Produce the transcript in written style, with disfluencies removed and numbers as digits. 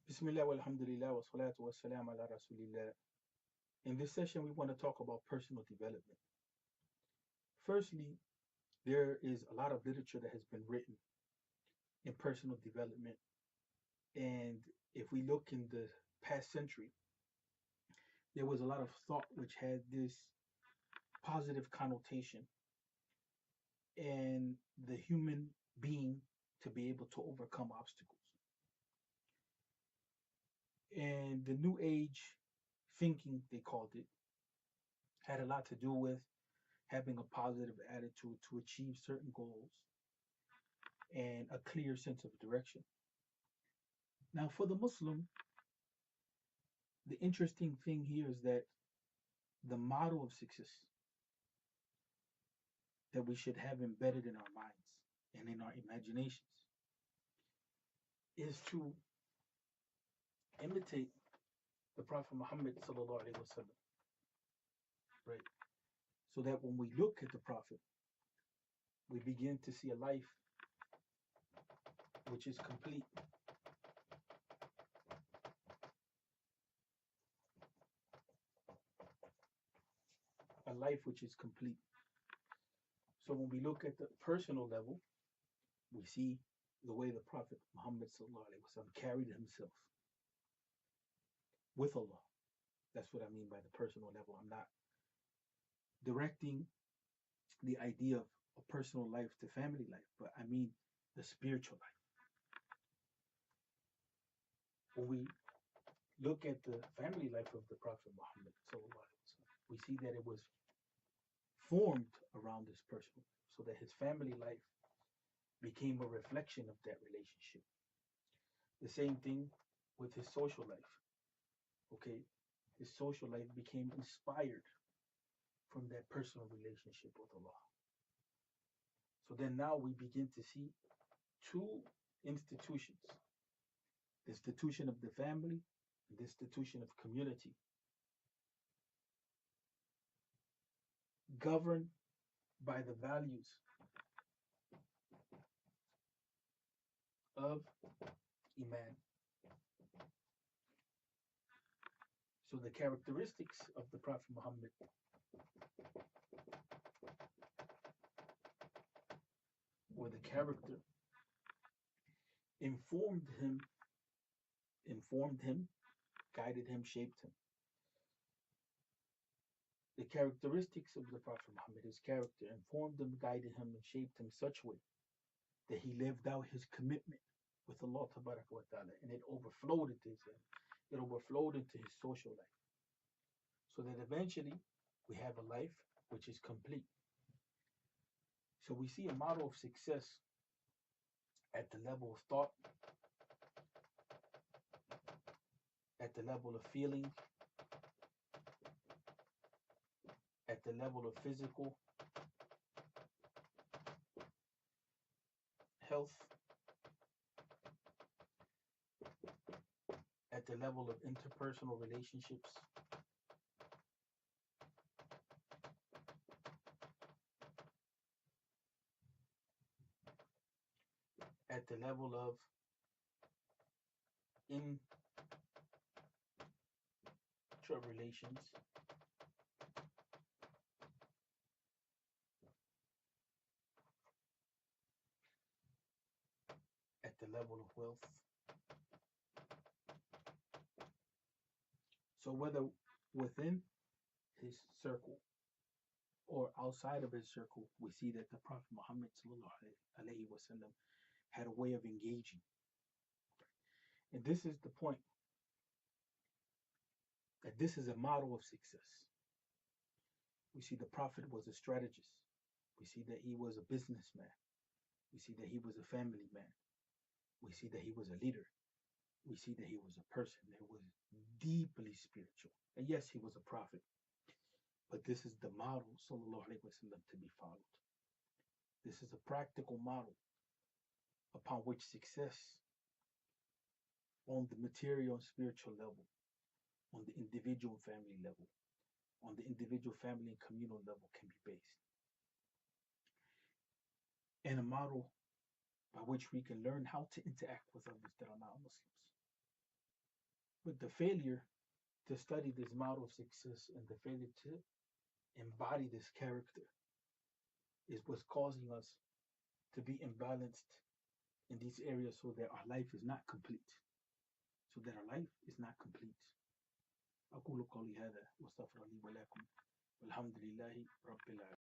Bismillah walhamdulillah wa salatu wa salam ala rasulillah. In this session, we want to talk about personal development. Firstly, there is a lot of literature that has been written in personal development. And if we look in the past century, there was a lot of thought which had this positive connotation and the human being to be able to overcome obstacles. And the new age thinking, they called it, had a lot to do with having a positive attitude to achieve certain goals and a clear sense of direction. Now, for the Muslim, the interesting thing here is that the model of success that we should have embedded in our minds and in our imaginations is to imitate the Prophet Muhammad sallallahu alaihi wasallam, right? So that when we look at the Prophet, we begin to see a life which is complete, a life which is complete. So when we look at the personal level, we see the way the Prophet Muhammad sallallahu alaihi wasallam carried himself with Allah. That's what I mean by the personal level. I'm not directing the idea of a personal life to family life, but I mean the spiritual life. When we look at the family life of the Prophet Muhammad, we see that it was formed around this personal life, so that his family life became a reflection of that relationship. The same thing with his social life. Okay, his social life became inspired from that personal relationship with Allah. So then now we begin to see two institutions, the institution of the family and the institution of community, governed by the values of Iman. So the characteristics of the Prophet Muhammad or the character informed him, guided him, shaped him. The characteristics of the Prophet Muhammad, his character, informed him, guided him, and shaped him such way that he lived out his commitment with Allah wa ta'ala, and it overflowed into him. It overflowed into his social life. So that eventually we have a life which is complete. So we see a model of success at the level of thought, at the level of feeling, at the level of physical health, at the level of interpersonal relationships, at the level of intra-relations, at the level of wealth. So whether within his circle or outside of his circle, we see that the Prophet Muhammad sallallahu alaihi wasallam had a way of engaging. And this is the point, that this is a model of success. We see the Prophet was a strategist. We see that he was a businessman. We see that he was a family man. We see that he was a leader. We see that he was a person that was deeply spiritual. And yes, he was a prophet, but this is the model, sallallahu alaihi wasallam, to be followed. This is a practical model upon which success on the material and spiritual level, on the individual family level, on the individual family and communal level can be based. And a model by which we can learn how to interact with others that are not Muslims. But the failure to study this model of success and the failure to embody this character is what's causing us to be imbalanced in these areas so that our life is not complete. So that our life is not complete. أقول قولي هذا واستغفر لي ولكم والحمد لله رب العالمين.